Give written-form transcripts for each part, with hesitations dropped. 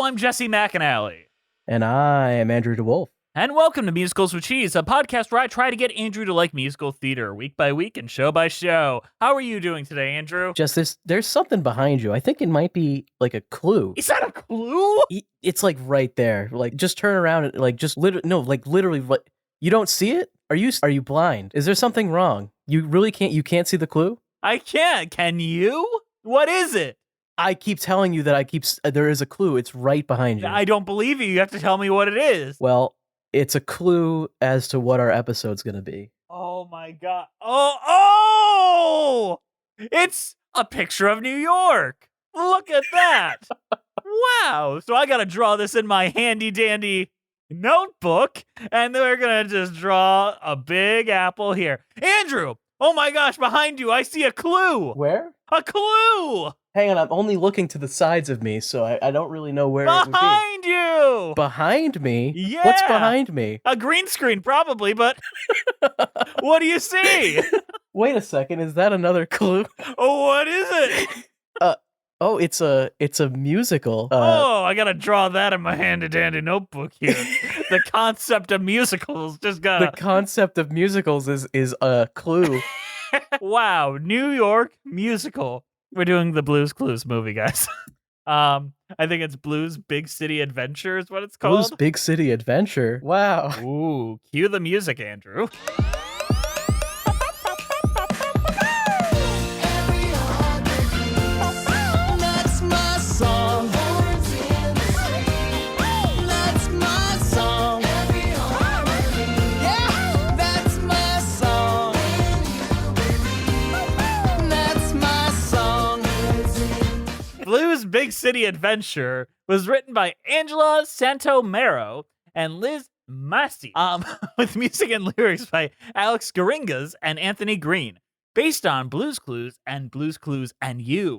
I'm Jesse McAnally. And I am Andrew DeWolf. And welcome to Musicals with Cheese, a podcast where I try to get Andrew to like musical theater week by week and show by show. How are you doing today, Andrew? Just there's something behind you. I think it might be like a clue. Is that a clue? It's like right there. Like just turn around and like just literally. You don't see it? Are you blind? Is there something wrong? You really can't. You can't see the clue? I can't. Can you? What is it? I keep telling you that there is a clue. It's right behind you. I don't believe you. You have to tell me what it is. Well, it's a clue as to what our episode's going to be. Oh my God. Oh! It's a picture of New York. Look at that. Wow. So I got to draw this in my handy dandy notebook, and then we're going to just draw a big apple here. Andrew, oh my gosh, behind you, I see a clue. Where? A clue. Hang on, I'm only looking to the sides of me, so I don't really know where it would be. Behind you! Behind me? Yeah! What's behind me? A green screen, probably, but what do you see? Wait a second, is that another clue? Oh, what is it? It's a musical. I gotta draw that in my handy-dandy notebook here. The concept of musicals just gotta... The concept of musicals is a clue. Wow, New York musical. We're doing the Blues Clues movie, guys. I think it's Blues Big City Adventure is what it's called. Blues Big City Adventure. Wow. Ooh, cue the music, Andrew. Blues Big City Adventure was written by Angela Santomero and Liz Massey, with music and lyrics by Alex Garingas and Anthony Green, based on Blues Clues and Blues Clues and You.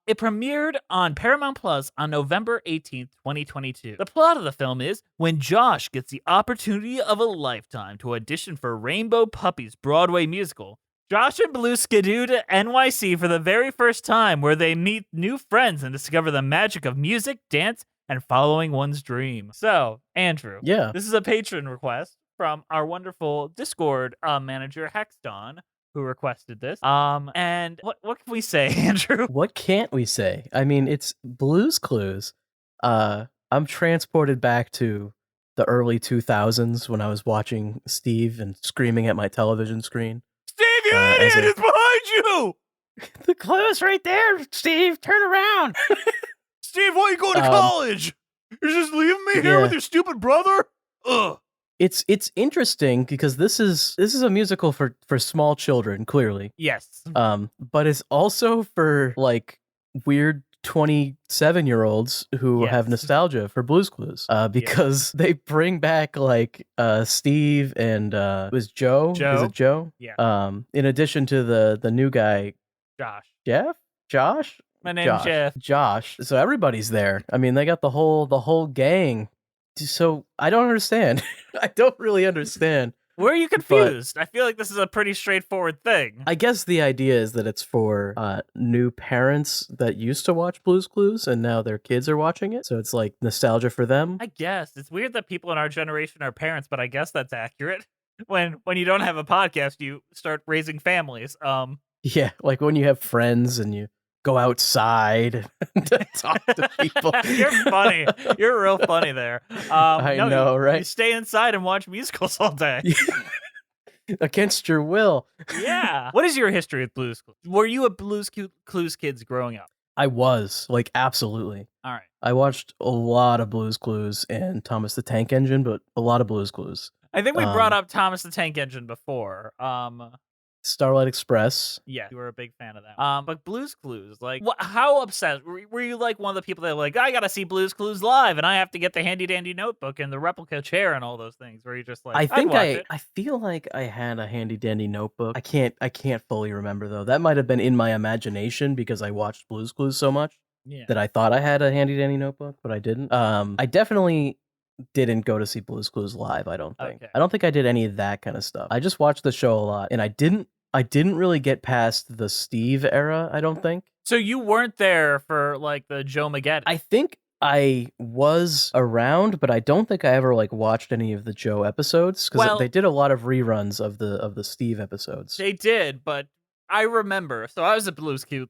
It premiered on Paramount Plus on November 18th, 2022. The plot of the film is when Josh gets the opportunity of a lifetime to audition for Rainbow Puppy's Broadway musical, Josh and Blue skidoo to NYC for the very first time, where they meet new friends and discover the magic of music, dance, and following one's dream. So, Andrew, yeah, this is a patron request from our wonderful Discord manager, Hexdon, who requested this. And what can we say, Andrew? What can't we say? I mean, it's Blues Clues. I'm transported back to the early 2000s when I was watching Steve and screaming at my television screen. Steve, you idiot! It's behind you! The clue's right there, Steve. Turn around. Steve, why are you going to college? You're just leaving me here with your stupid brother? Ugh. It's interesting because this is a musical for small children, clearly. Yes. But it's also for like weird 27-year-olds who have nostalgia for Blues Clues. Because they bring back like Steve and was Joe? Is it Joe? Yeah. In addition to the new guy, Josh? My name's Jeff. Josh. So everybody's there. I mean, they got the whole gang. So I don't understand. I don't really understand. Where are you confused? I feel like this is a pretty straightforward thing. I guess the idea is that it's for new parents that used to watch Blues Clues and now their kids are watching it. So it's like nostalgia for them. I guess. It's weird that people in our generation are parents, but I guess that's accurate. When you don't have a podcast, you start raising families. Yeah, like when you have friends and you go outside to talk to people. You're funny. You're real funny there. I know, right? You stay inside and watch musicals all day. Against your will. Yeah. What is your history with Blues Clues? Were you a Blues Clues kids growing up? I was, like, absolutely. All right. I watched a lot of Blues Clues and Thomas the Tank Engine, but a lot of Blues Clues. I think we brought up Thomas the Tank Engine before. Starlight Express. Yeah, you were a big fan of that. But Blues Clues, like, how obsessed? Were you like one of the people that were like, I gotta see Blues Clues live, and I have to get the handy dandy notebook and the replica chair and all those things? Where you just like, I feel like I had a handy dandy notebook. I can't fully remember though. That might have been in my imagination because I watched Blues Clues so much that I thought I had a handy dandy notebook, but I didn't. I definitely didn't go to see Blues Clues live. I don't think. Okay. I don't think I did any of that kind of stuff. I just watched the show a lot, and I didn't really get past the Steve era, I don't think. So you weren't there for like the Joe Maggette? I think I was around, but I don't think I ever watched any of the Joe episodes because they did a lot of reruns of the Steve episodes. They did, but I remember. So I was a Blues kid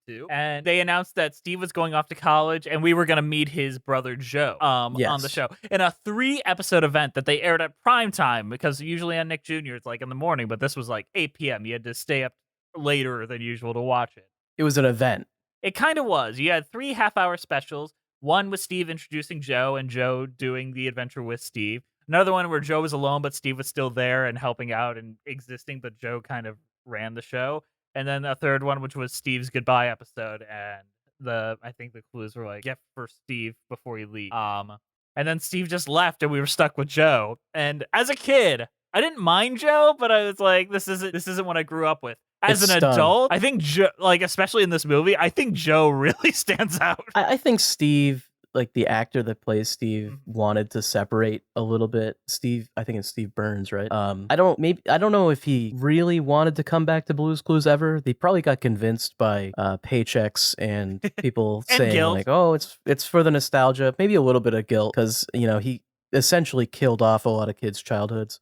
too, and they announced that Steve was going off to college, and we were gonna meet his brother Joe on the show in a 3-episode event that they aired at prime time, because usually on Nick Jr. it's in the morning, but this was 8 p.m. You had to stay up later than usual to watch it. It was an event. It kind of was. You had 3 half-hour specials. One was Steve introducing Joe and Joe doing the adventure with Steve. Another one where Joe was alone, but Steve was still there and helping out and existing, but Joe kind of ran the show. And then a third one, which was Steve's goodbye episode. And I think the clues were gift for Steve before he leaves. And then Steve just left and we were stuck with Joe. And as a kid, I didn't mind Joe, but I was like, this isn't what I grew up with. As an adult, I think Joe, especially in this movie, I think Joe really stands out. I think Steve, the actor that plays Steve, wanted to separate a little bit. Steve, I think it's Steve Burns, right? I don't know if he really wanted to come back to Blue's Clues ever. They probably got convinced by paychecks and people and saying guilt. oh, it's for the nostalgia, maybe a little bit of guilt because he essentially killed off a lot of kids' childhoods.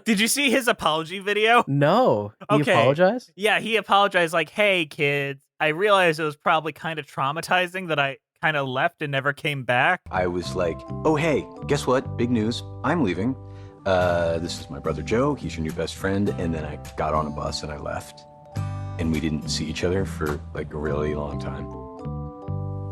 Did you see his apology video? No. He apologized? Yeah, he apologized hey, kids, I realized it was probably kind of traumatizing that I kind of left and never came back. I was like, oh, hey, guess what? Big news. I'm leaving. This is my brother Joe. He's your new best friend. And then I got on a bus and I left. And we didn't see each other for a really long time.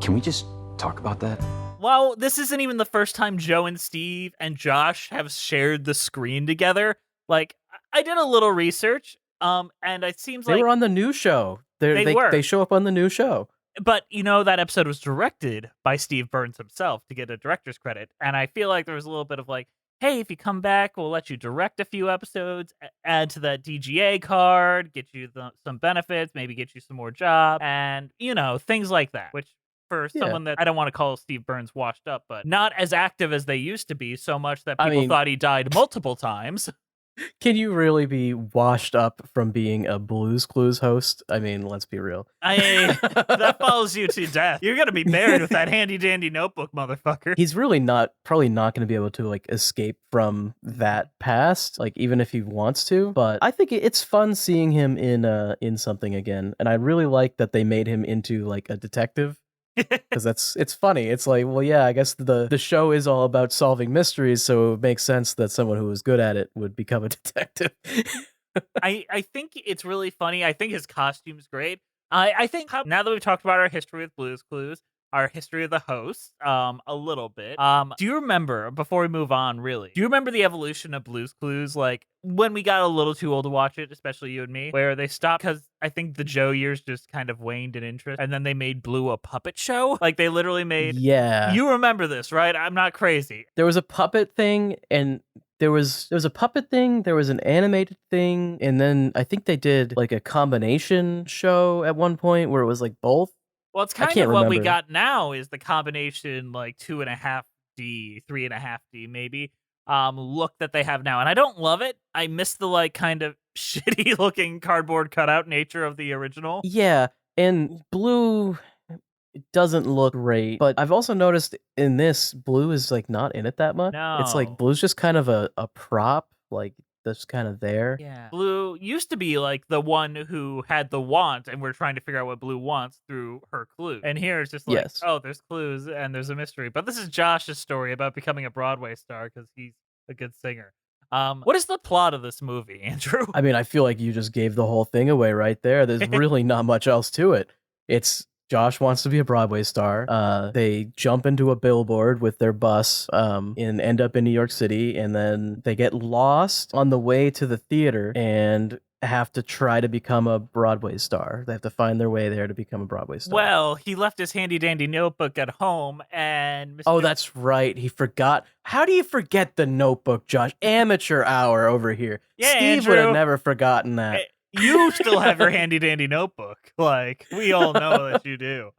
Can we just talk about that? Well, this isn't even the first time Joe and Steve and Josh have shared the screen together. I did a little research, and it seems they were on the new show. They show up on the new show. But, that episode was directed by Steve Burns himself to get a director's credit. And I feel like there was a little bit of hey, if you come back, we'll let you direct a few episodes, add to that DGA card, get you some benefits, maybe get you some more jobs, and, things like that, which for someone that I don't want to call Steve Burns washed up, but not as active as they used to be, so much that people thought he died multiple times. Can you really be washed up from being a Blues Clues host? I mean, let's be real. That follows you to death. You're going to be buried with that handy dandy notebook, motherfucker. He's really probably not going to be able to escape from that past, even if he wants to. But I think it's fun seeing him in something again. And I really like that they made him into a detective. Because it's funny. It's well, yeah, I guess the show is all about solving mysteries, so it makes sense that someone who was good at it would become a detective. I think it's really funny. I think his costume's great. I think now that we've talked about our history with Blue's Clues, our history of the host, a little bit. Do you remember, before we move on, really, do you remember the evolution of Blue's Clues? When we got a little too old to watch it, especially you and me, where they stopped because I think the Joe years just kind of waned in interest, and then they made Blue a puppet show. They literally made. Yeah. You remember this, right? I'm not crazy. There was a puppet thing, and there was a puppet thing, there was an animated thing, and then I think they did a combination show at one point where it was both. Well, it's kind of what we got now is the combination 2.5D, 3.5D maybe look that they have now. And I don't love it. I miss the kind of shitty looking cardboard cutout nature of the original. Yeah, and Blue doesn't look great, but I've also noticed in this, Blue is not in it that much. No. It's Blue's just kind of a prop, that's kind of there. Yeah. Blue used to be the one who had the want, and we're trying to figure out what Blue wants through her clue. And here it's just oh, there's clues and there's a mystery. But this is Josh's story about becoming a Broadway star because he's a good singer. What is the plot of this movie, Andrew? I mean, I feel like you just gave the whole thing away right there. There's really not much else to it. It's Josh wants to be a Broadway star. They jump into a billboard with their bus and end up in New York City, and then they get lost on the way to the theater and have to try to become a Broadway star. They have to find their way there to become a Broadway star. Well, he left his handy dandy notebook at home, and Oh, that's right. He forgot. How do you forget the notebook, Josh? Amateur hour over here. Yeah, Steve Andrew would have never forgotten that. You still have your handy dandy notebook. We all know that you do.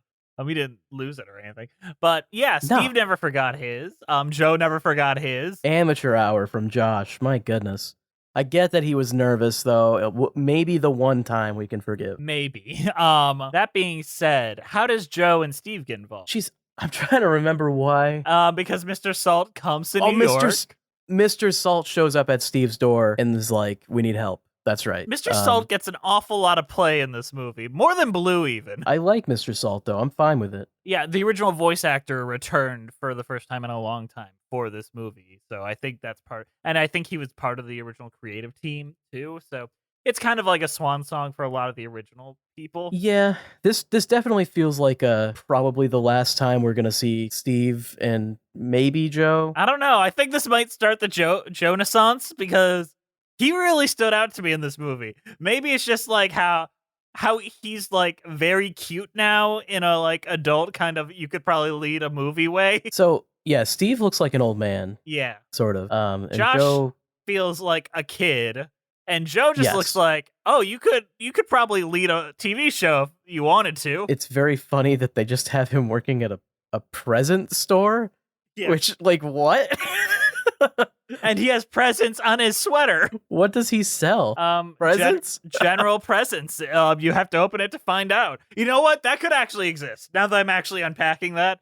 We didn't lose it or anything. But yeah, Steve never forgot his. Joe never forgot his. Amateur hour from Josh. My goodness. I get that he was nervous, though. Maybe the one time we can forgive. Maybe. That being said, how does Joe and Steve get involved? I'm trying to remember why. Because Mr. Salt comes to New Mr. York. Mr. Salt shows up at Steve's door and is like, "We need help." That's right. Mr. Salt gets an awful lot of play in this movie, more than Blue even. I like Mr. Salt though. I'm fine with it. Yeah, the original voice actor returned for the first time in a long time for this movie, so I think that's part. And I think he was part of the original creative team too. So it's kind of like a swan song for a lot of the original people. Yeah, this definitely feels like probably the last time we're gonna see Steve and maybe Joe. I don't know. I think this might start the Joe Renaissance because he really stood out to me in this movie. Maybe it's just like how he's like very cute now in a like adult kind of you could probably lead a movie way. So yeah, Steve looks like an old man. Yeah, sort of. And Josh Joe feels like a kid. And Joe just Yes. looks like, oh, you could probably lead a TV show if you wanted to. It's very funny that they just have him working at a present store. Yeah. Which, like, what? And he has presents on his sweater. What does he sell? Presents? General presents. You have to open it to find out. You know what? That could actually exist. Now that I'm actually unpacking that.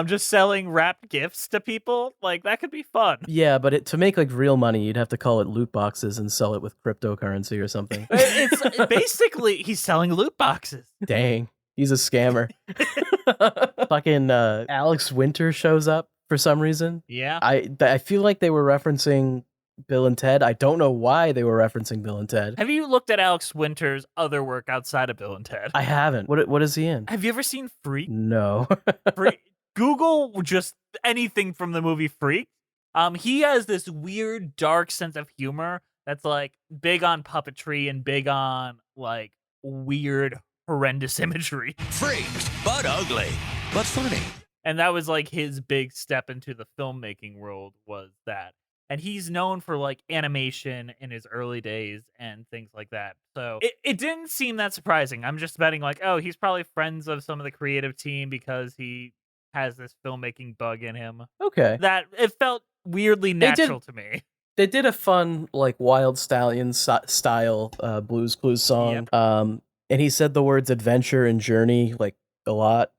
Just selling wrapped gifts to people, like that could be fun. Yeah, but to make like real money, you'd have to call it loot boxes and sell it with cryptocurrency or something. It's basically he's selling loot boxes. Dang, he's a scammer. Fucking Alex Winter shows up for some reason. Yeah, I feel like they were referencing Bill and Ted. I don't know why they were referencing Bill and Ted. Have you looked at Alex Winter's other work outside of Bill and Ted? I haven't. What is he in? Have you ever seen Freak? No. Freak? Google just anything from the movie Freak. He has this weird, dark sense of humor that's like big on puppetry and big on like weird, horrendous imagery. Freaks, but ugly, but funny. And that was like his big step into the filmmaking world was that. And he's known for like animation in his early days and things like that. So it didn't seem that surprising. I'm just betting like, oh, he's probably friends of some of the creative team because he has this filmmaking bug in him. Okay. That it felt weirdly natural to me. They did a fun like Wild Stallion style Blues Clues song. Yep. And he said the words adventure and journey like a lot.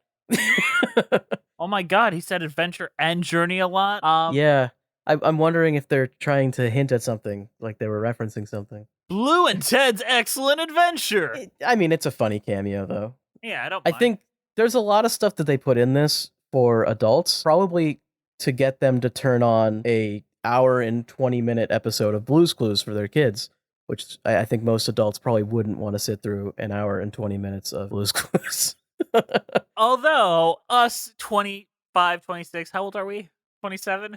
Oh my god, he said adventure and journey a lot. Yeah. I'm wondering if they're trying to hint at something, like they were referencing something. Blue and Ted's Excellent Adventure. I mean, it's a funny cameo though. Yeah, I don't I mind. think there's a lot of stuff that they put in this for adults, probably to get them to turn on a hour and 20-minute episode of Blues Clues for their kids, which I think most adults probably wouldn't want to sit through an hour and 20 minutes of Blues Clues. Although us 25, 26, how old are we? 27?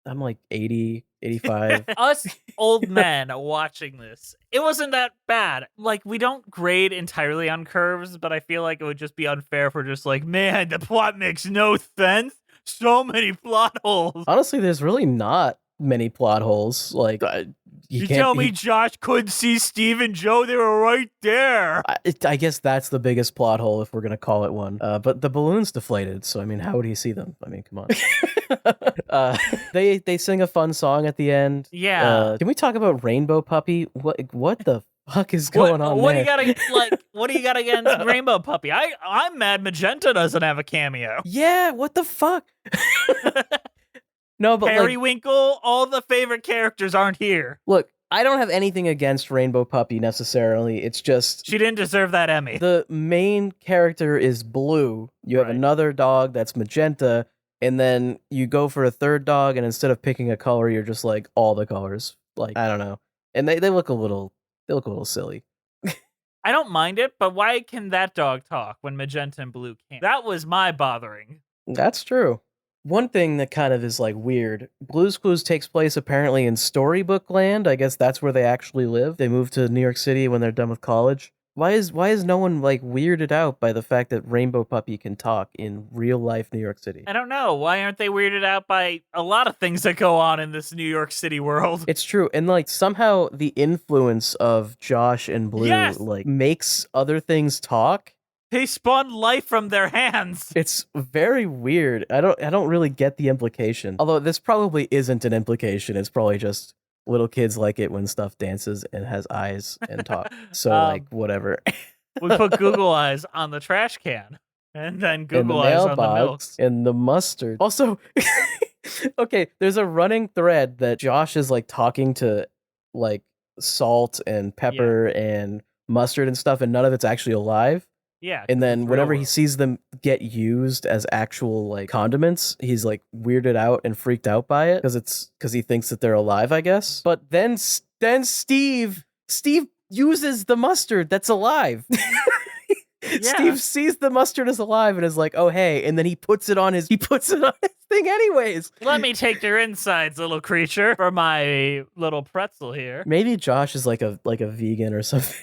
I'm like 80, 85. Us old men watching this, it wasn't that bad. Like, we don't grade entirely on curves, but I feel like it would just be unfair if we're just like, man, the plot makes no sense. So many plot holes. Honestly, there's really not many plot holes. Like, you tell me Josh couldn't see Steve and Joe? They were right there. I guess that's the biggest plot hole if we're going to call it one. But the balloon's deflated, so I mean, how would he see them? I mean, come on. They sing a fun song at the end. Yeah. Can we talk about Rainbow Puppy? What the fuck is going on what there? What do you got against Rainbow Puppy? I'm mad Magenta doesn't have a cameo. Yeah, what the fuck? No, but Periwinkle, all the favorite characters aren't here. Look, I don't have anything against Rainbow Puppy necessarily. It's just she didn't deserve that Emmy. The main character is blue. You have another dog that's magenta, and then you go for a third dog, and instead of picking a color, you're just like all the colors. Like, I don't know. And they look a little silly. I don't mind it, but why can that dog talk when magenta and blue can't? That was my bothering. That's true. One thing that kind of is like weird, Blue's Clues takes place apparently in Storybook Land. I guess that's where they actually live. They move to New York City when they're done with college. Why is no one like weirded out by the fact that Rainbow Puppy can talk in real life New York City? I don't know. Why aren't they weirded out by a lot of things that go on in this New York City world? It's true. And like somehow the influence of Josh and Blue like makes other things talk. They spawn life from their hands. It's very weird. I don't really get the implication. Although this probably isn't an implication. It's probably just little kids like it when stuff dances and has eyes and talk. So like whatever. We put Google eyes on the trash can And then and the Google eyes on the milk. mailbox and the mustard. Also, okay, there's a running thread that Josh is like talking to like salt and pepper and mustard and stuff, and none of it's actually alive. Yeah. And 'cause then it's whenever real he world. sees them get used as actual like condiments, he's like weirded out and freaked out by it because he thinks that they're alive, I guess. But then Steve uses the mustard that's alive. Steve sees the mustard as alive and is like, "Oh hey," and then he puts it on his thing anyways. Let me take your insides, little creature, for my little pretzel here. Maybe Josh is like a vegan or something.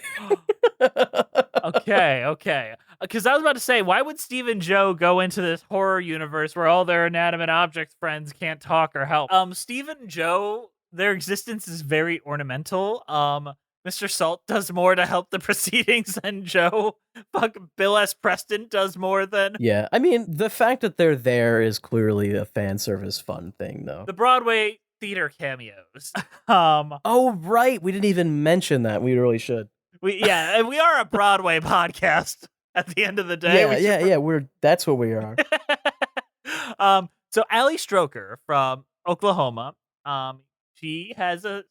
Okay. Because I was about to say, why would Steve and Joe go into this horror universe where all their inanimate object friends can't talk or help? Steve and Joe, their existence is very ornamental. Mr. Salt does more to help the proceedings than Joe. Bill S. Preston does more than... Yeah, I mean, the fact that they're there is clearly a fan service fun thing, though. The Broadway theater cameos. Oh, right. We didn't even mention that. We really should. We are a Broadway podcast at the end of the day. Yeah. That's what we are. So Allie Stroker from Oklahoma, she has a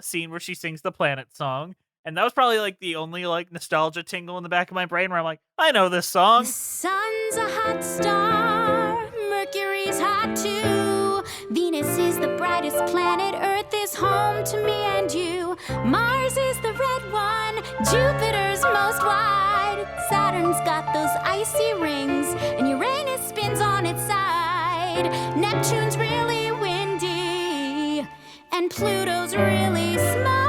scene where she sings the Planet song, and that was probably like the only like nostalgia tingle in the back of my brain where I'm like, I know this song. The sun's a hot star, Mercury's hot too, Venus is the brightest planet, Earth is home to me and you, Mars is the red one, Jupiter's most wide, Saturn's got those icy rings, and Uranus spins on its side, Neptune's really windy, and Pluto's really small.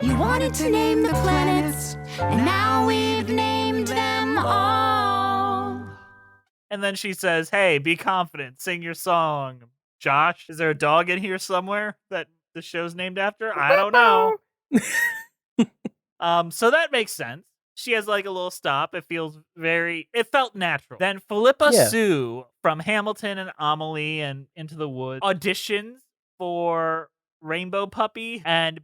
You wanted to name the planets, and now we've named them all. And then she says, hey, be confident, sing your song. Josh, is there a dog in here somewhere that the show's named after? I don't know. So that makes sense. She has like a little stop. It felt natural. Then Philippa Sue from Hamilton and Amelie and Into the Woods auditions for Rainbow Puppy, and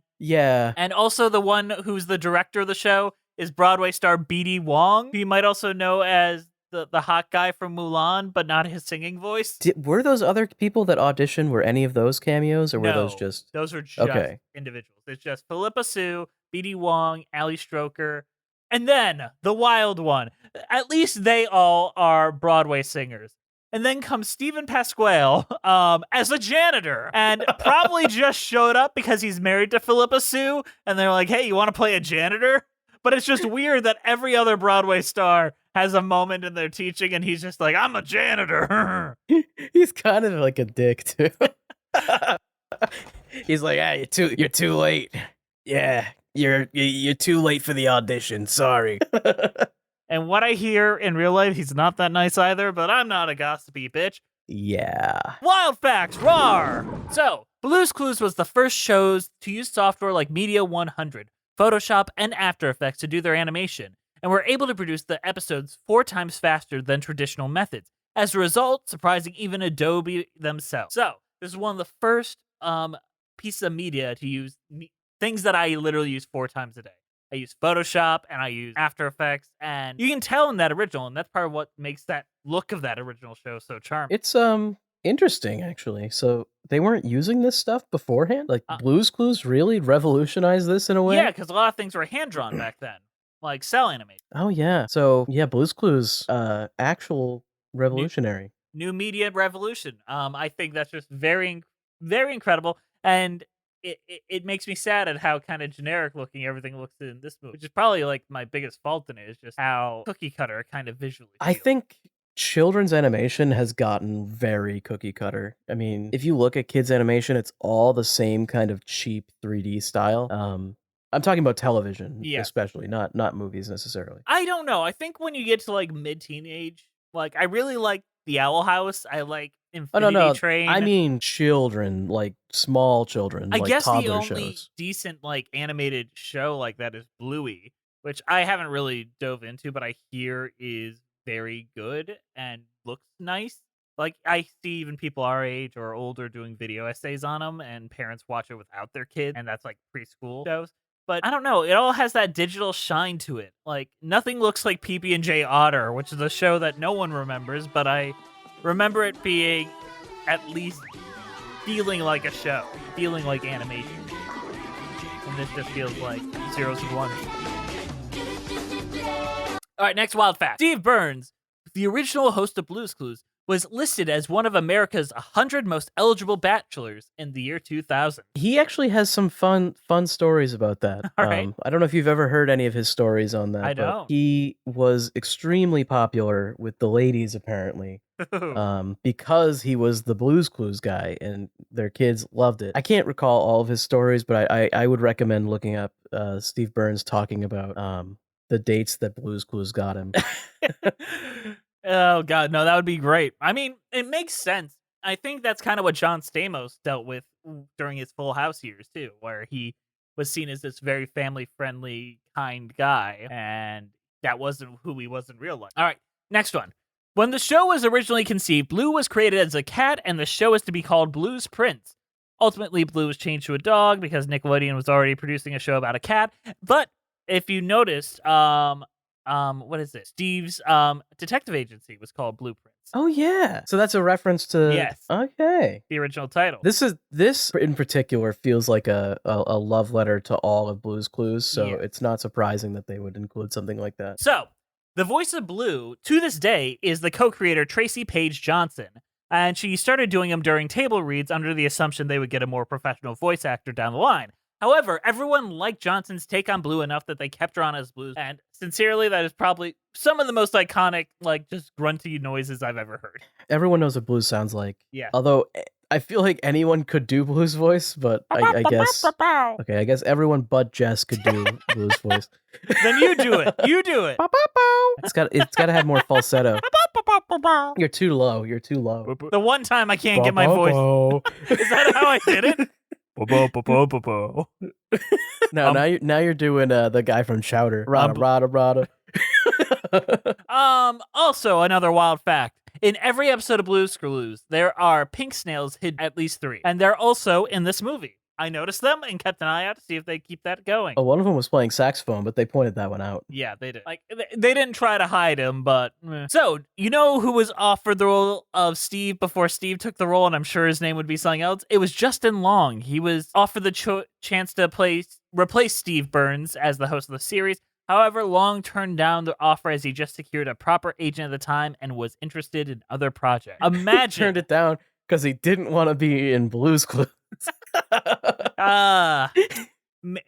also the one who's the director of the show is Broadway star B.D. Wong, who you might also know as the hot guy from Mulan, but not his singing voice. Were those other people that auditioned, were any of those cameos, or were those just... Those are just individuals. It's just Philippa Sue, B.D. Wong, Allie Stroker, and then the wild one. At least they all are Broadway singers. And then comes Stephen Pasquale as a janitor, and probably just showed up because he's married to Philippa Sue, and they're like, hey, you want to play a janitor? But it's just weird that every other Broadway star has a moment in their teaching, and he's just like, I'm a janitor. He's kind of like a dick, too. He's like, you're too late. Yeah, you're too late for the audition. Sorry. And what I hear in real life, he's not that nice either, but I'm not a gossipy bitch. Yeah. Wild facts, roar! So, Blue's Clues was the first shows to use software like Media 100, Photoshop, and After Effects to do their animation, and were able to produce the episodes 4 times faster than traditional methods. As a result, surprising even Adobe themselves. So, this is one of the first pieces of media to use things that I literally use 4 times a day. I use Photoshop and I use After Effects, and you can tell in that original, and that's part of what makes that look of that original show so charming. It's interesting, actually. So they weren't using this stuff beforehand? Like Blue's Clues really revolutionized this in a way? Yeah, because a lot of things were hand-drawn back then, like cell animation. Oh, yeah. So, yeah, Blue's Clues, actual revolutionary. New media revolution. I think that's just very, very incredible, and it makes me sad at how kind of generic looking everything looks in this movie, which is probably like my biggest fault in it, is just how cookie cutter kind of visually feels. I think children's animation has gotten very cookie cutter. I mean, if you look at kids animation, it's all the same kind of cheap 3D style. I'm talking about television, especially, not movies necessarily. I don't know. I think when you get to like mid-teenage, like I really like The Owl House. I like Infinity Train. I mean children, like small children. I like guess the only shows. decent like animated show like that is Bluey, which I haven't really dove into, but I hear is very good and looks nice. Like I see even people our age or older doing video essays on them, and parents watch it without their kids, and that's like preschool shows. But I don't know, it all has that digital shine to it. Like, nothing looks like PB&J Otter, which is a show that no one remembers, but I remember it being at least feeling like a show, feeling like animation. And this just feels like zeros and ones. All right, next wild fact. Steve Burns, the original host of Blue's Clues, was listed as one of America's 100 most eligible bachelors in the year 2000. He actually has some fun stories about that. All right. I don't know if you've ever heard any of his stories on that. I but don't. He was extremely popular with the ladies, apparently, because he was the Blue's Clues guy, and their kids loved it. I can't recall all of his stories, but I would recommend looking up Steve Burns talking about the dates that Blue's Clues got him. Oh, God, no, that would be great. I mean, it makes sense. I think that's kind of what John Stamos dealt with during his Full House years, too, where he was seen as this very family-friendly, kind guy, and that wasn't who he was in real life. All right, next one. When the show was originally conceived, Blue was created as a cat, and the show is to be called Blue's Prince. Ultimately, Blue was changed to a dog because Nickelodeon was already producing a show about a cat, but if you noticed, what is it? Steve's detective agency was called Blueprints. Oh yeah, so that's a reference to Yes. Okay, The original title. this in particular feels like a love letter to all of Blue's Clues, so Yeah. it's not surprising that they would include something like that. So, the voice of Blue to this day is the co-creator Tracy Page Johnson, and she started doing them during table reads under the assumption they would get a more professional voice actor down the line. However, everyone liked Johnson's take on Blue enough that they kept her on as Blue, and sincerely, that is probably some of the most iconic, like, just grunty noises I've ever heard. Everyone knows what Blue sounds like. Yeah. Although I feel like anyone could do Blue's voice, but I guess I guess everyone but Jess could do Blue's voice. Then you do it. You do it. It's got to have more falsetto. You're too low. You're too low. The one time I can't get my voice. Is that how I did it? No, now you're doing the guy from Chowder. Rada. Also, another wild fact. In every episode of Blue's Clues, there are pink snails hidden at least 3. And they're also in this movie. I noticed them and kept an eye out to see if they keep that going. Oh, one of them was playing saxophone, but they pointed that one out. Yeah, they did. Like, they didn't try to hide him, but... So, you know who was offered the role of Steve before Steve took the role, and I'm sure his name would be something else? It was Justin Long. He was offered the chance to replace Steve Burns as the host of the series. However, Long turned down the offer as he just secured a proper agent at the time and was interested in other projects. Imagine... Turned it down because he didn't want to be in Blue's Clues.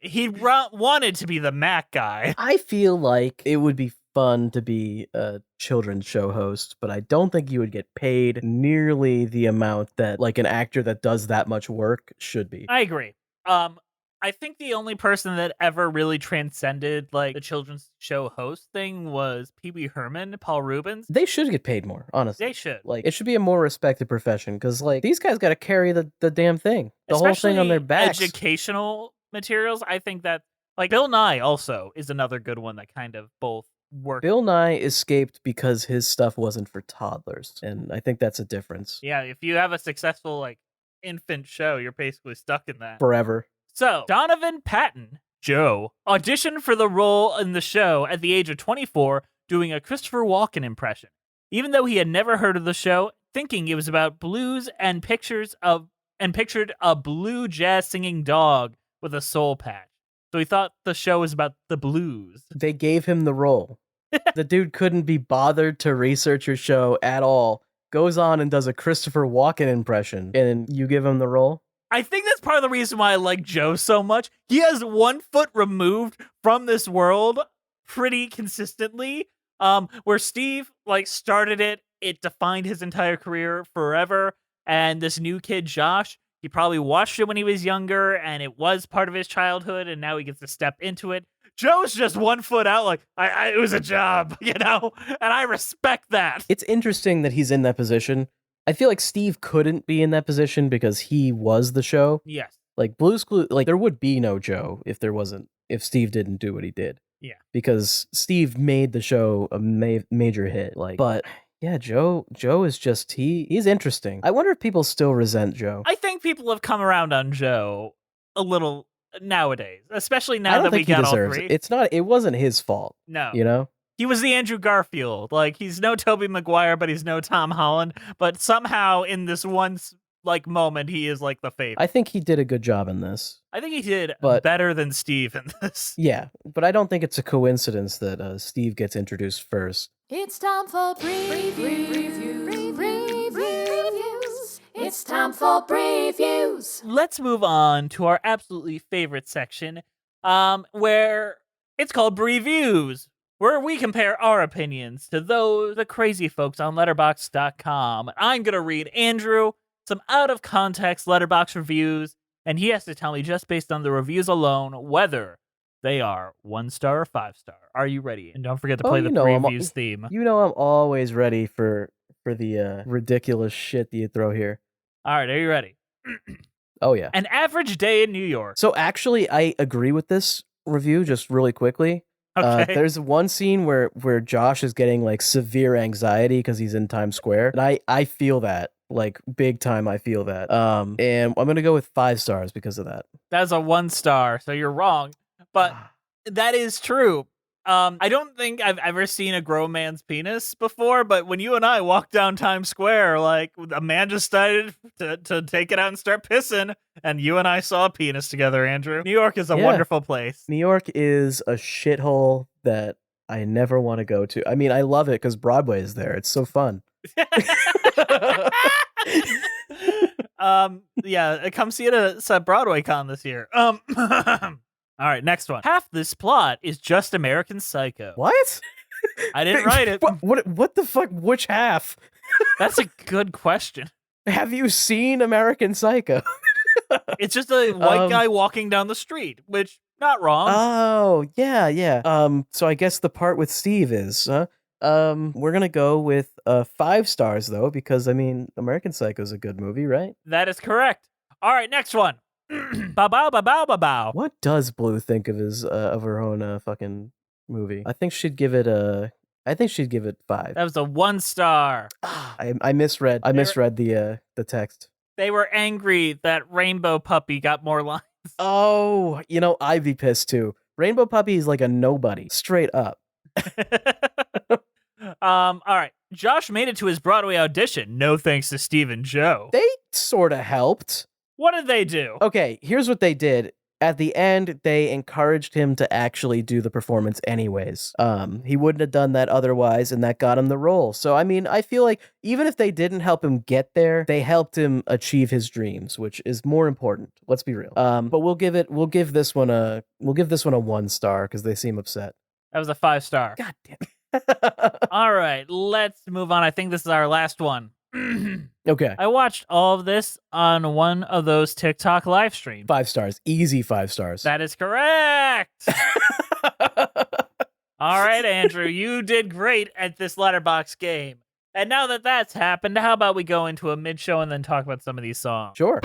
He wanted to be the Mac guy. I feel like it would be fun to be a children's show host, but I don't think you would get paid nearly the amount that like an actor that does that much work should be. I agree. I think the only person that ever really transcended like the children's show host thing was Pee Wee Herman, Paul Reubens. They should get paid more, honestly. They should. Like, it should be a more respected profession because, like, these guys got to carry the damn thing, the Especially whole thing on their backs. Educational materials. I think that like Bill Nye also is another good one that kind of both work. Bill Nye escaped because his stuff wasn't for toddlers, and I think that's a difference. Yeah, if you have a successful like infant show, you're basically stuck in that Forever. So, Donovan Patton, Joe, auditioned for the role in the show at the age of 24, doing a Christopher Walken impression. Even though he had never heard of the show, thinking it was about blues and pictured a blue jazz singing dog with a soul patch. So he thought the show was about the blues. They gave him the role. The dude couldn't be bothered to research your show at all. Goes on and does a Christopher Walken impression, and you give him the role? I think that's part of the reason why I like Joe so much. He has 1 foot removed from this world pretty consistently. Where Steve like started it defined his entire career forever. And this new kid, Josh, he probably watched it when he was younger and it was part of his childhood and now he gets to step into it. Joe's just 1 foot out, like, it was a job, you know? And I respect that. It's interesting that he's in that position. I feel like Steve couldn't be in that position because he was the show. Yes. Like Blue's Clues, like there would be no Joe if Steve didn't do what he did. Yeah. Because Steve made the show a major hit. Like, but yeah, Joe is just he's interesting. I wonder if people still resent Joe. I think people have come around on Joe a little nowadays, especially I now don't that we think he got all deserves three. it. It wasn't his fault. No. You know? He was the Andrew Garfield. Like, he's no Tobey Maguire, but he's no Tom Holland. But somehow in this one moment, he is like the favorite. I think he did a good job in this. I think he did But- better than Steve in this. Yeah, but I don't think it's a coincidence that Steve gets introduced first. It's time for previews. It's time for previews. Let's move on to our absolutely favorite section, where it's called Reviews, where we compare our opinions to the crazy folks on Letterboxd.com. I'm gonna read Andrew some out of context Letterboxd reviews, and he has to tell me just based on the reviews alone whether they are 1-star or 5-star. Are you ready? And don't forget to play the previews theme. You know I'm always ready for the ridiculous shit that you throw here. All right, are you ready? Oh yeah. An average day in New York. So actually, I agree with this review just really quickly. Okay. There's one scene where Josh is getting like severe anxiety because he's in Times Square, and I feel that, like, big time. I feel that. And I'm gonna go with 5 stars because of that. That's a 1-star, so you're wrong. But that is true. I don't think I've ever seen a grown man's penis before, but when you and I walked down Times Square, like, a man decided to take it out and start pissing, and you and I saw a penis together, Andrew. New York is a wonderful place. New York is a shithole that I never want to go to. I mean, I love it because Broadway is there. It's so fun. Yeah, come see it at Broadway Con this year. All right, next one. Half this plot is just American Psycho. What? I didn't write it. What the fuck? Which half? That's a good question. Have you seen American Psycho? It's just a white guy walking down the street, which, not wrong. Oh, yeah. So I guess the part with Steve is, we're gonna go with 5 stars though, because I mean, American Psycho is a good movie, right? That is correct. All right, next one. Ba-bow, ba-bow, ba-bow. What does Blue think of her own fucking movie? I think she'd give it 5. That was a 1-star. I misread the text. They were angry that Rainbow Puppy got more lines. Oh, I'd be pissed too. Rainbow Puppy is like a nobody, straight up. All right. Josh made it to his Broadway audition. No thanks to Steve and Joe. They sort of helped. What did they do? Okay, here's what they did. At the end, they encouraged him to actually do the performance anyways. He wouldn't have done that otherwise, and that got him the role. So, I mean, I feel like even if they didn't help him get there, they helped him achieve his dreams, which is more important. Let's be real. But we'll give this one a 1 star because they seem upset. That was a 5-star. God damn. All right, let's move on. I think this is our last one. Okay. I watched all of this on one of those TikTok live streams. 5 stars. Easy 5 stars. That is correct. All right, Andrew, you did great at this letterbox game. And now that that's happened, how about we go into a mid-show and then talk about some of these songs? Sure.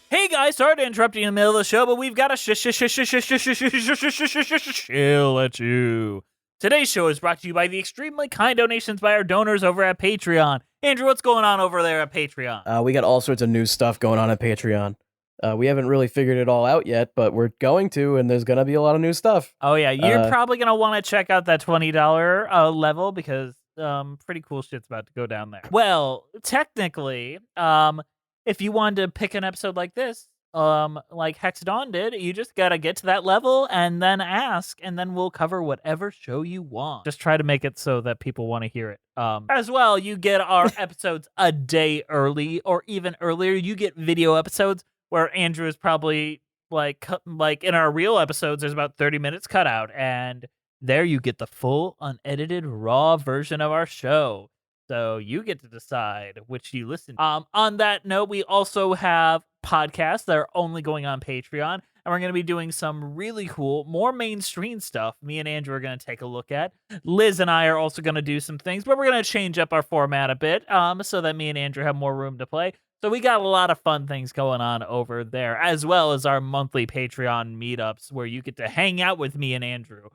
Hey guys, sorry to interrupt you in the middle of the show, but we've got to chill at you. Today's show is brought to you by the extremely kind donations by our donors over at Patreon. Andrew, what's going on over there at Patreon? We got all sorts of new stuff going on at Patreon. We haven't really figured it all out yet, but we're going to, and there's going to be a lot of new stuff. Oh yeah, you're probably going to want to check out that $20 level because pretty cool shit's about to go down there. Well, technically, if you wanted to pick an episode like this, like Hex Dawn did, you just gotta get to that level and then ask, and then we'll cover whatever show you want. Just try to make it so that people want to hear it. As well, you get our episodes a day early or even earlier. You get video episodes where Andrew is probably like in our real episodes, there's about 30 minutes cut out, and there you get the full unedited raw version of our show. So you get to decide which you listen to. On that note, we also have podcasts that are only going on Patreon, and we're going to be doing some really cool, more mainstream stuff me and Andrew are going to take a look at. Liz and I are also going to do some things, but we're going to change up our format a bit so that me and Andrew have more room to play. So we got a lot of fun things going on over there, as well as our monthly Patreon meetups where you get to hang out with me and Andrew.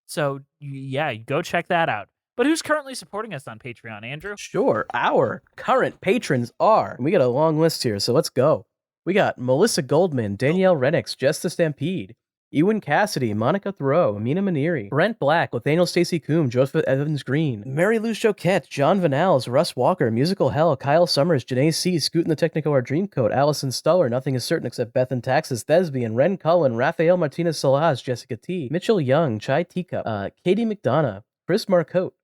So yeah, go check that out. But who's currently supporting us on Patreon, Andrew? Sure. Our current patrons are, we got a long list here, so let's go. We got Melissa Goldman, Danielle Renix, Jess the Stampede, Ewan Cassidy, Monica Thoreau, Amina Maniri, Brent Black, Nathaniel Stacey Coombe, Joseph Evans Green, Mary Lou Choquette, John Vanals, Russ Walker, Musical Hell, Kyle Summers, Janae C, Scoot in the Technicolor Dreamcoat, Allison Stuller, Nothing is Certain Except Beth and Taxes, Thesbian, Ren Cullen, Rafael Martinez Solaz, Jessica T, Mitchell Young, Chai Teacup, Katie McDonough, Chris Marcotte,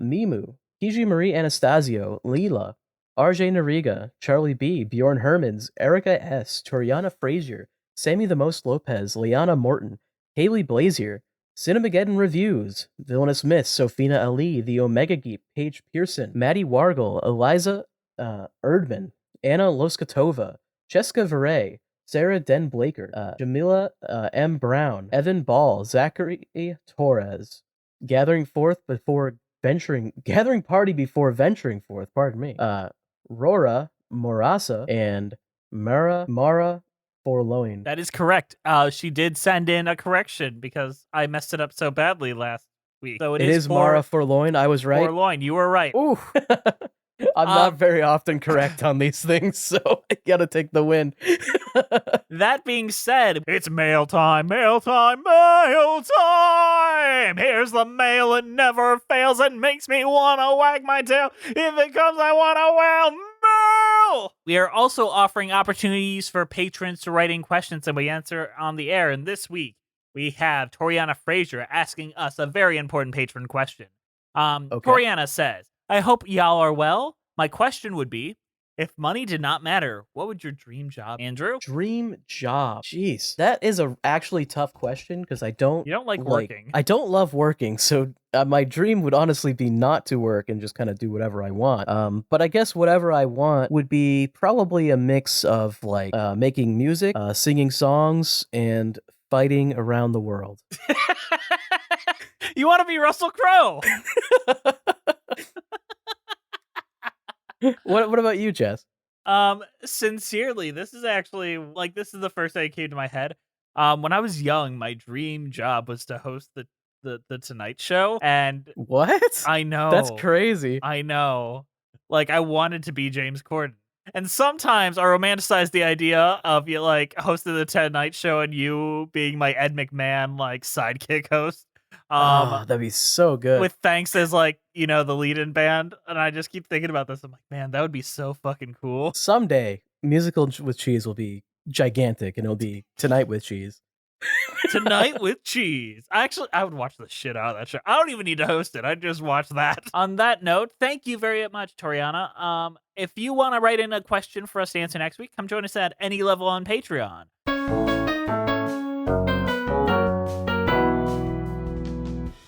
Mimu, Kiji Marie Anastasio, Leela, RJ Nariga, Charlie B, Bjorn Hermans, Erica S, Toriana Frazier, Sammy the Most Lopez, Liana Morton, Haley Blazier, Cinemageddon Reviews, Villainous Myths, Sophina Ali, The Omega Geek, Paige Pearson, Maddie Wargle, Eliza Erdman, Anna Loskatova, Cheska Veray, Sarah Den Blaker, Jamila M. Brown, Evan Ball, Zachary Torres, Gathering Party before venturing forth, pardon me, Rora Morasa, and Mara Forloin. That is correct. She did send in a correction because I messed it up so badly last week. So it is Mara Forloin. I was right. Forloin, you were right. Ooh. I'm not very often correct on these things, so I gotta take the win. That being said, it's mail time, mail time, mail time! Here's the mail, it never fails, it makes me wanna wag my tail. If it comes, I wanna wail mail! We are also offering opportunities for patrons to write in questions and we answer on the air, and this week, we have Toriana Frazier asking us a very important patron question. Toriana says, I hope y'all are well. My question would be, if money did not matter, what would your dream job, Andrew? Dream job. Jeez. That is a actually tough question because I don't... You don't like working. I don't love working, so my dream would honestly be not to work and just kind of do whatever I want. But I guess whatever I want would be probably a mix of like making music, singing songs, and fighting around the world. You want to be Russell Crowe? What about you, Jess? Sincerely, this is actually this is the first thing that came to my head. When I was young, my dream job was to host the Tonight Show, and what? I know, that's crazy. I know, I wanted to be James Corden, and sometimes I romanticize the idea of you hosting the Tonight Show and you being my Ed McMahon sidekick host. That'd be so good. With Thanks as the lead-in band, and I just keep thinking about this. I'm like, man, that would be so fucking cool. Someday, Musical with Cheese will be gigantic, and it'll be Tonight with Cheese. Tonight with Cheese. I would watch the shit out of that show. I don't even need to host it. I'd just watch that. On that note, thank you very much, Toriana. If you want to write in a question for us to answer next week, come join us at any level on Patreon.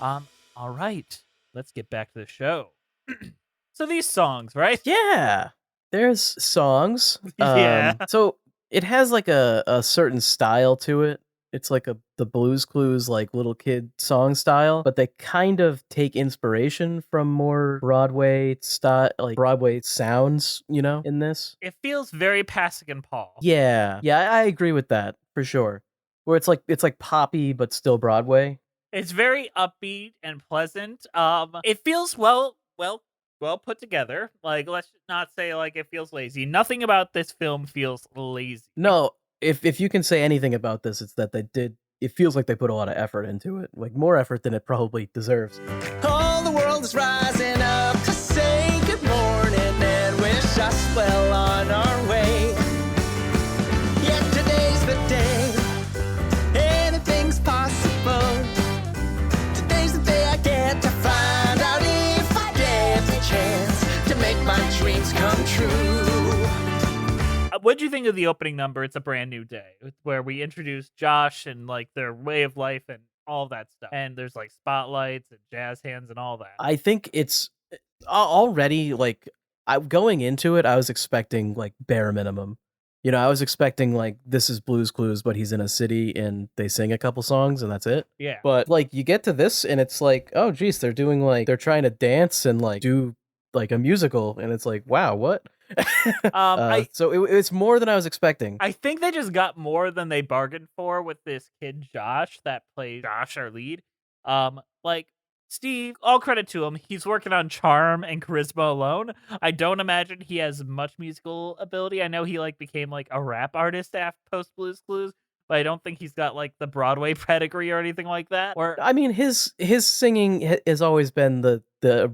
All right, let's get back to the show. So these songs, right? Yeah, there's songs. Yeah. So it has a certain style to it. It's the Blues Clues little kid song style, but they kind of take inspiration from more Broadway style, Broadway sounds, in this. It feels very Pasek and Paul. Yeah, I agree with that for sure. Where it's like poppy but still Broadway. It's very upbeat and pleasant. It feels well put together. Let's not say it feels lazy. Nothing about this film feels lazy. No, if you can say anything about this, it's that it feels like they put a lot of effort into it. More effort than it probably deserves. All the world is rising up to say good morning and wish us well on our way. Yet today's the day, anything's possible. Today's the day I get to find out if I get the chance to make my dreams come true. What'd you think of the opening number? It's a brand new day, where we introduce Josh and their way of life and all of that stuff. And there's spotlights and jazz hands and all that. I think it's already going into it. I was expecting bare minimum. I was expecting this is Blues Clues, but he's in a city and they sing a couple songs and that's it. Yeah. But you get to this and it's oh geez, they're doing they're trying to dance and do a musical, and it's wow, what? So it's more than I was expecting. I think they just got more than they bargained for with this kid Josh that plays Josh, our lead. Steve, all credit to him, he's working on charm and charisma alone. I don't imagine he has much musical ability. I know he like became like a rap artist after post Blue's Clues, but I don't think he's got like the Broadway pedigree or anything like that. Or I mean, his singing has always been the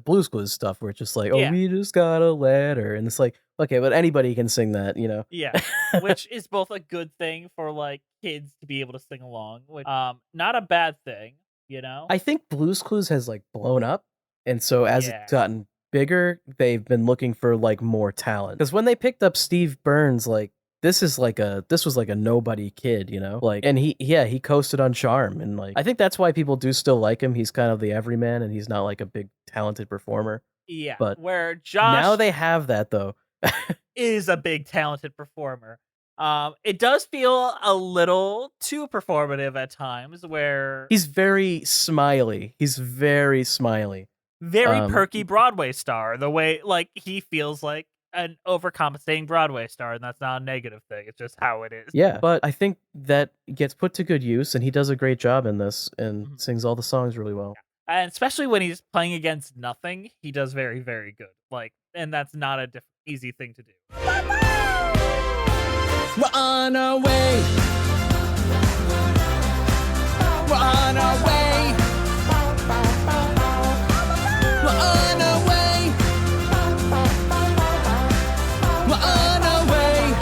Blues Clues stuff, where it's just like, oh, Yeah. we just got a letter, and it's like, okay, but anybody can sing that, you know? yeah, which is both a good thing for like kids to be able to sing along, which not a bad thing, you know. I think Blues Clues has like blown up, and so as Yeah. it's gotten bigger, they've been looking for like more talent. Because when they picked up Steve Burns, like this was like a nobody kid, you know, like, and he coasted on charm, and like I think that's why people do still like him. He's kind of the everyman, and he's not like a big talented performer. Yeah, But where Josh now they have that though. is a big talented performer. It does feel a little too performative at times, where He's very smiley. He's very smiley. very perky Broadway star. The way like he feels like an overcompensating Broadway star, and that's not a negative thing. It's just how it is. Yeah, but I think that gets put to good use, and he does a great job in this and sings all the songs really well. And especially when he's playing against nothing, he does very, very good. Like, and that's not a easy thing to do. We're on our way. We're on our way. We're on our way. We're on our way.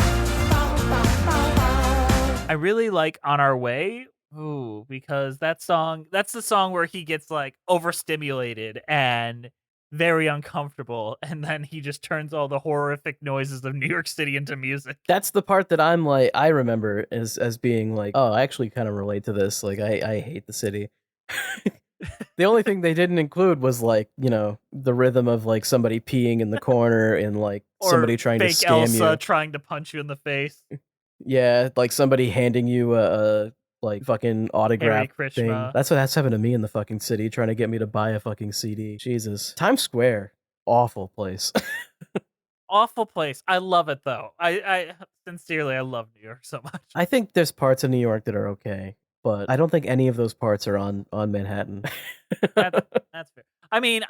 I really like On Our Way. Ooh, because that's the song where he gets like overstimulated and very uncomfortable, and then he just turns all the horrific noises of New York City into music. That's the part that I'm like, I remember as being like, oh, I actually kind of relate to this. Like, I hate the city. The only thing they didn't include was like, you know, the rhythm of like somebody peeing in the corner and like Or somebody trying to fake scam Elsa you. trying to punch you in the face. Yeah, like somebody handing you a like fucking autograph thing. Krishna. That's happened to me in the fucking city, trying to get me to buy a fucking CD. Jesus. Times Square, awful place. Awful place. I love it though. I sincerely, I love New York so much. I think there's parts of New York that are okay, but I don't think any of those parts are on Manhattan. That's fair. I mean,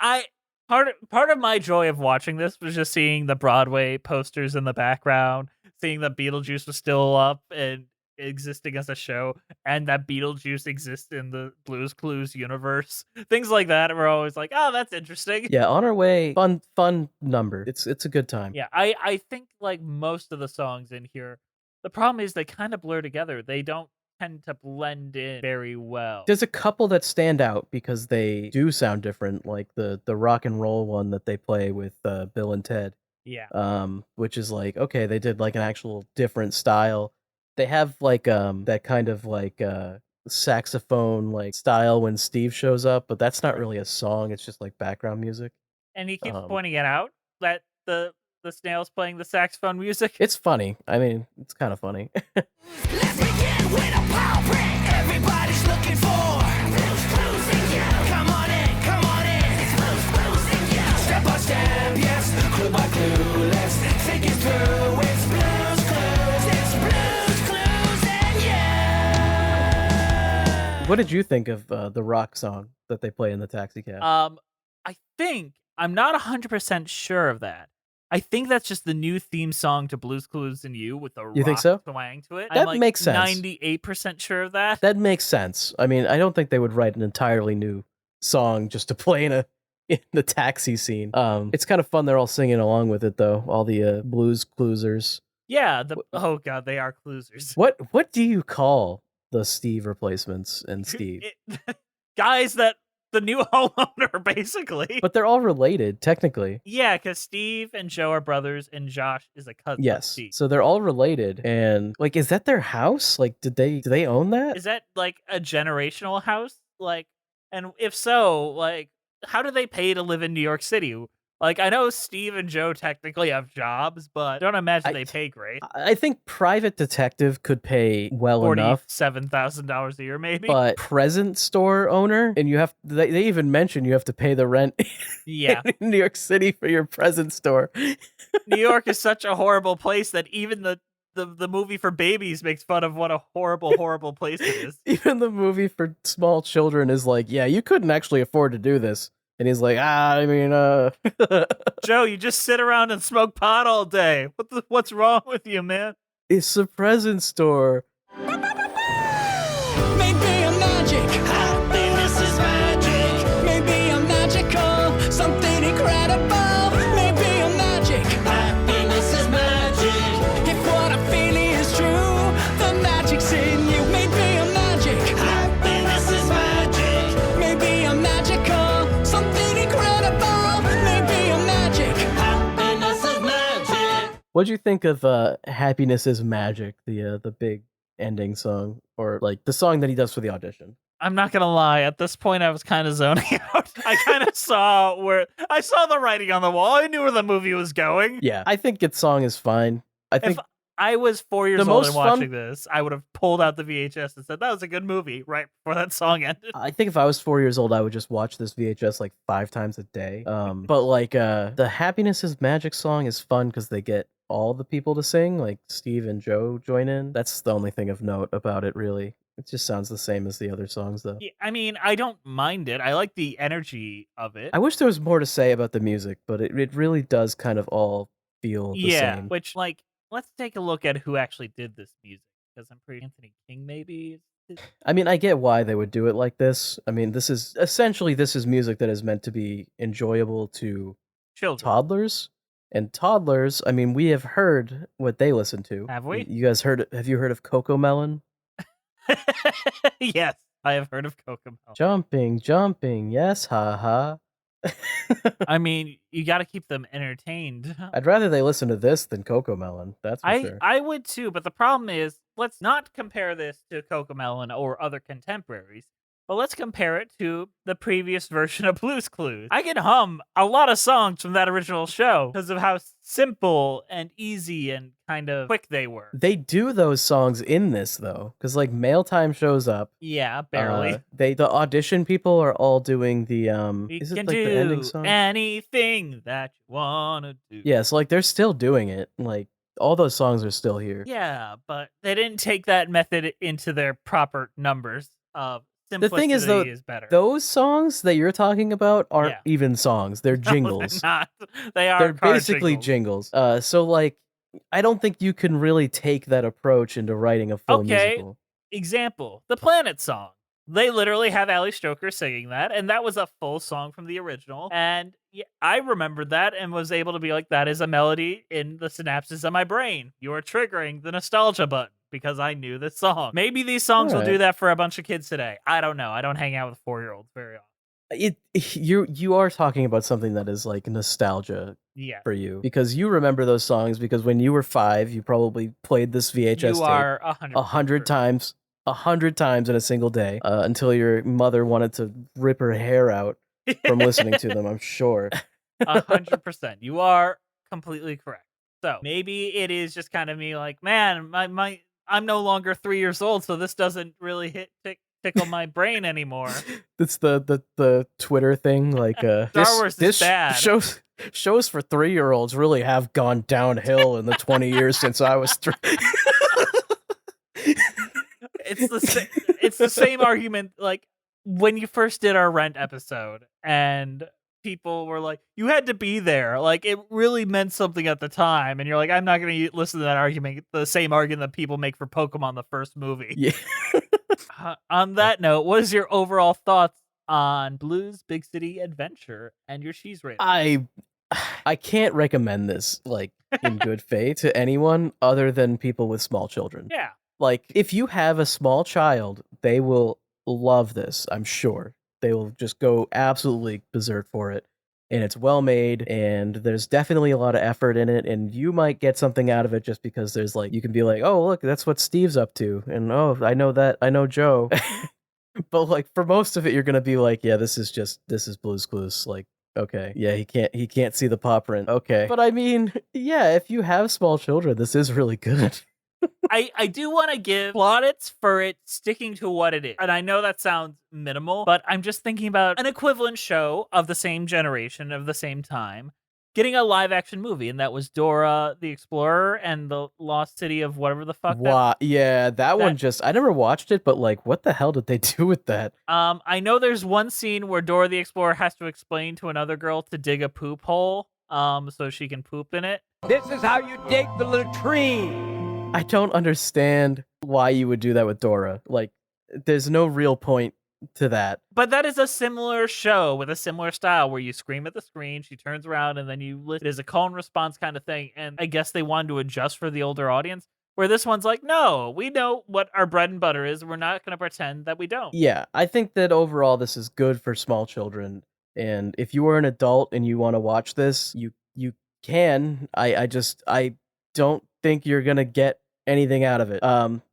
part of my joy of watching this was just seeing the Broadway posters in the background, seeing that Beetlejuice was still up and existing as a show, and that Beetlejuice exists in the Blue's Clues universe. Things like that were always like, oh, that's interesting. Yeah, On Our Way, fun number. It's a good time. Yeah, I think like most of the songs in here, the problem is they kind of blur together. They don't tend to blend in very well. There's a couple that stand out because they do sound different, like the rock and roll one that they play with Bill and Ted. Yeah. Which is like, okay, they did like an actual different style. They have like that kind of like saxophone like style when Steve shows up, but that's not really a song, it's just like background music. And he keeps pointing it out that the snail's playing the saxophone music. It's funny. I mean, it's kind of funny. Let's begin with a power break. Everybody's looking for Blue's Clues and you. Come on in. It's Blue's Clues and you. Step by step, yes. Clue by clue, let's think it through. It's Blue's Clues. It's Blue's Clues and you. What did you think of the rock song that they play in the taxi cab? I think I'm not 100% sure of that. I think that's just the new theme song to Blue's Clues and You with a You think rock so? twang to it. That I'm like makes sense. 98% sure of that. That makes sense. I mean, I don't think they would write an entirely new song just to play in the taxi scene. It's kind of fun. They're all singing along with it, though. All the Blues Cluesers. Yeah. Oh god, they are Cluesers. What do you call the Steve replacements and Steve? Guys that the new homeowner, basically. But they're all related, technically. Yeah, because Steve and Joe are brothers, and Josh is a cousin. Of Yes. Steve. So they're all related, and like, is that their house? Like, do they own that? Is that like a generational house? Like, and if so, like, how do they pay to live in New York City? Like, I know Steve and Joe technically have jobs, but I don't imagine they pay great. I think private detective could pay well enough. $47,000 a year, maybe. But present store owner, and they even mention you have to pay the rent Yeah. in New York City for your present store. New York is such a horrible place that even the the movie for babies makes fun of what a horrible place it is. Even the movie for small children is like, yeah, you couldn't actually afford to do this. And he's like, Joe, you just sit around and smoke pot all day. What's wrong with you, man? It's a present store. Maybe I'm magic. Happiness is magic. Maybe I'm magical. Something incredible. Maybe I'm magic. Happiness is magic. If what I'm feeling is true, the magic's in you. Maybe I'm magic. Happiness is magic. Maybe I'm magical. Something incredible. Maybe I'm magic. Happiness is magic. What'd you think of Happiness is Magic, the big ending song, or like the song that he does for the audition? I'm not gonna lie. At this point, I was kind of zoning out. I kind of saw the writing on the wall. I knew where the movie was going. Yeah, I think its song is fine. I think If I was 4 years The old most and fun- watching this, I would have pulled out the VHS and said, that was a good movie, right before that song ended. I think if I was 4 years old, I would just watch this VHS like 5 times a day. But like the Happiness is Magic song is fun because they get all the people to sing, like Steve and Joe join in. That's the only thing of note about it, really. It just sounds the same as the other songs, though. Yeah, I mean, I don't mind it. I like the energy of it. I wish there was more to say about the music, but it really does kind of all feel the same. Which, like, let's take a look at who actually did this music, because I'm pretty Anthony King, maybe. I mean, I get why they would do it like this. I mean, this is music that is meant to be enjoyable to Children. toddlers. And toddlers, I mean, we have heard what they listen to. Have we? You guys have you heard of Coco Melon? Yes, I have heard of Kokomo. Jumping, yes, ha. I mean, you got to keep them entertained. I'd rather they listen to this than Coco Melon. That's for sure. I would too, but the problem is, let's not compare this to Cocomelon or other contemporaries, but let's compare it to the previous version of Blue's Clues. I can hum a lot of songs from that original show because of how simple and easy and kind of quick they were. They do those songs in this though, because like Mail Time shows up. Yeah, barely. The audition people are all doing the We is it can like do the ending song? anything that you wanna do. Yeah, so like they're still doing it. Like all those songs are still here. Yeah, but they didn't take that method into their proper numbers of The thing is, though, is better. those songs that you're talking about aren't Yeah. even songs. They're No, they're jingles. not. They are They're car basically jingles. jingles. So like I don't think you can really take that approach into writing a full Okay. musical. Example, the Planet song. They literally have Ali Stoker singing that, and that was a full song from the original. And yeah, I remembered that and was able to be like, that is a melody in the synapses of my brain. You are triggering the nostalgia button because I knew this song. Maybe these songs will do Alright. that for a bunch of kids today. I don't know. I don't hang out with 4-year-olds very often. You are talking about something that is like nostalgia Yeah. for you because you remember those songs because when you were 5, you probably played this VHS You are 100 100 times, 100 times in a single day until your mother wanted to rip her hair out from listening to them. I'm sure. 100%. You are completely correct. So maybe it is just kind of me like, man, I'm no longer 3 years old, so this doesn't really tickle my brain anymore. It's the Twitter thing, like Star Wars is this bad. shows for 3-year-olds really have gone downhill in the 20 years since I was 3. It's the same argument like when you first did our Rent episode and people were like, you had to be there. Like it really meant something at the time. And you're like, I'm not going to listen to that argument. The same argument that people make for Pokemon, the first movie. Yeah. On that note, what is your overall thoughts on Blue's Big City Adventure and your cheese rating? I can't recommend this like in good faith to anyone other than people with small children. Yeah. Like if you have a small child, they will love this, I'm sure. They will just go absolutely berserk for it. And it's well made, and there's definitely a lot of effort in it, and you might get something out of it just because there's like, you can be like, oh, look, that's what Steve's up to, and oh, I know Joe. But like for most of it, you're gonna be like, yeah, this is Blue's Clues. Like, okay, yeah, he can't see the paw print. Okay. But I mean, yeah, if you have small children, this is really good. I do want to give plaudits for it sticking to what it is. And I know that sounds minimal, but I'm just thinking about an equivalent show of the same generation, of the same time, getting a live action movie, and that was Dora the Explorer and the Lost City of whatever the fuck. Wow, yeah, that one just, I never watched it, but like, what the hell did they do with that? I know there's one scene where Dora the Explorer has to explain to another girl to dig a poop hole, so she can poop in it. This is how you dig the latrine. I don't understand why you would do that with Dora. Like, there's no real point to that. But that is a similar show with a similar style where you scream at the screen, she turns around, and then it is a call and response kind of thing. And I guess they wanted to adjust for the older audience, where this one's like, no, we know what our bread and butter is. We're not going to pretend that we don't. Yeah, I think that overall this is good for small children. And if you are an adult and you want to watch this, you can. I don't think you're going to get anything out of it.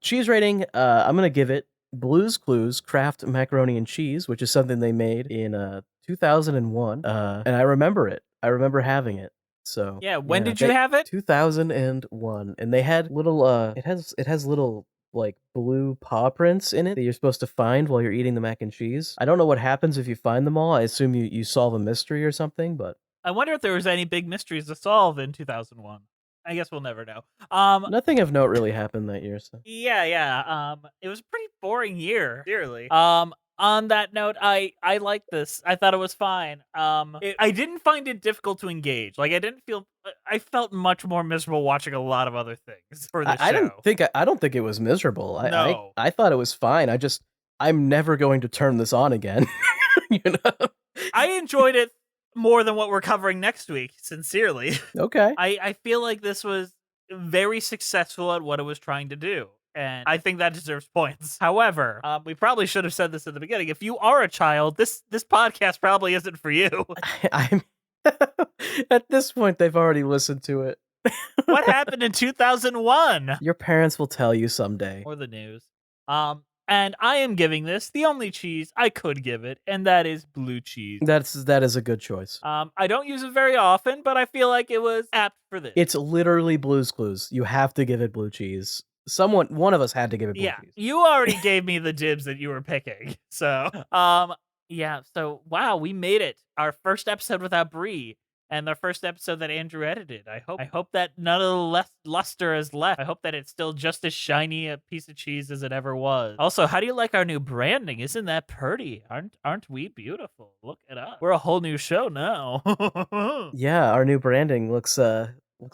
Cheese rating, I'm going to give it Blue's Clues Kraft Macaroni and Cheese, which is something they made in 2001. And I remember it. I remember having it. So yeah, when did you have it? 2001. And they had little it has little like blue paw prints in it that you're supposed to find while you're eating the mac and cheese. I don't know what happens if you find them all. I assume you solve a mystery or something, but I wonder if there was any big mysteries to solve in 2001. I guess we'll never know. Nothing of note really happened that year. So. Yeah. It was a pretty boring year, dearly. On that note, I liked this. I thought it was fine. I didn't find it difficult to engage. Like, I felt much more miserable watching a lot of other things for the show. I don't think it was miserable. No. I thought it was fine. I'm never going to turn this on again. You know? I enjoyed it more than what we're covering next week, sincerely. Okay. I feel like this was very successful at what it was trying to do, and I think that deserves points. However, we probably should have said this at the beginning. If you are a child, this podcast probably isn't for you. I'm at this point, they've already listened to it. What happened in 2001? Your parents will tell you someday. Or the news. And I am giving this the only cheese I could give it, and that is blue cheese. That is a good choice. I don't use it very often, but I feel like it was apt for this. It's literally Blue's Clues. You have to give it blue cheese. One of us had to give it blue cheese. You already gave me the dibs that you were picking. So, yeah. So, wow, we made it. Our first episode without Bree. And the first episode that Andrew edited. I hope that none of the luster is left. I hope that it's still just as shiny a piece of cheese as it ever was. Also, how do you like our new branding? Isn't that pretty? Aren't we beautiful? Look at us. We're a whole new show now. Yeah, our new branding looks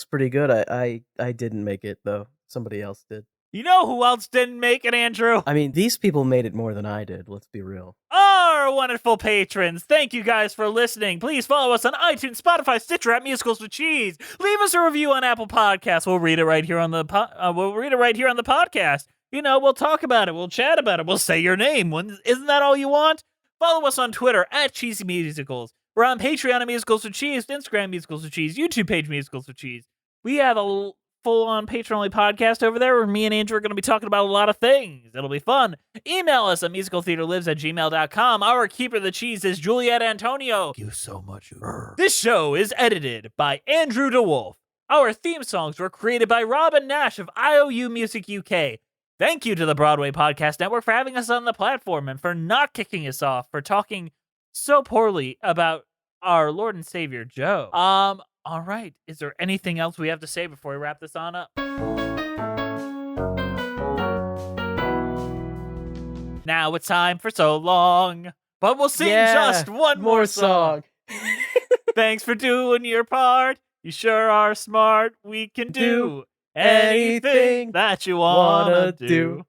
pretty good. I didn't make it though. Somebody else did. You know who else didn't make it, Andrew? I mean, these people made it more than I did. Let's be real. Our wonderful patrons. Thank you guys for listening. Please follow us on iTunes, Spotify, Stitcher, at Musicals with Cheese. Leave us a review on Apple Podcasts. We'll read it right here on the podcast. You know, we'll talk about it. We'll chat about it. We'll say your name. Isn't that all you want? Follow us on Twitter at Cheesy Musicals. We're on Patreon at Musicals with Cheese, Instagram Musicals with Cheese, YouTube page Musicals with Cheese. We have a full-on patron-only podcast over there where me and Andrew are going to be talking about a lot of things. It'll be fun. Email us at musicaltheaterlives@gmail.com. Our keeper of the cheese is Juliet Antonio. Thank you so much. This show is edited by Andrew DeWolf. Our theme songs were created by Robyn Nash of IOU Music UK. Thank you to the Broadway Podcast Network for having us on the platform and for not kicking us off for talking so poorly about our Lord and Savior Joe. All right. Is there anything else we have to say before we wrap this on up? Now it's time for So Long, but we'll sing just one more song. Thanks for doing your part. You sure are smart. We can do anything that you wanna do.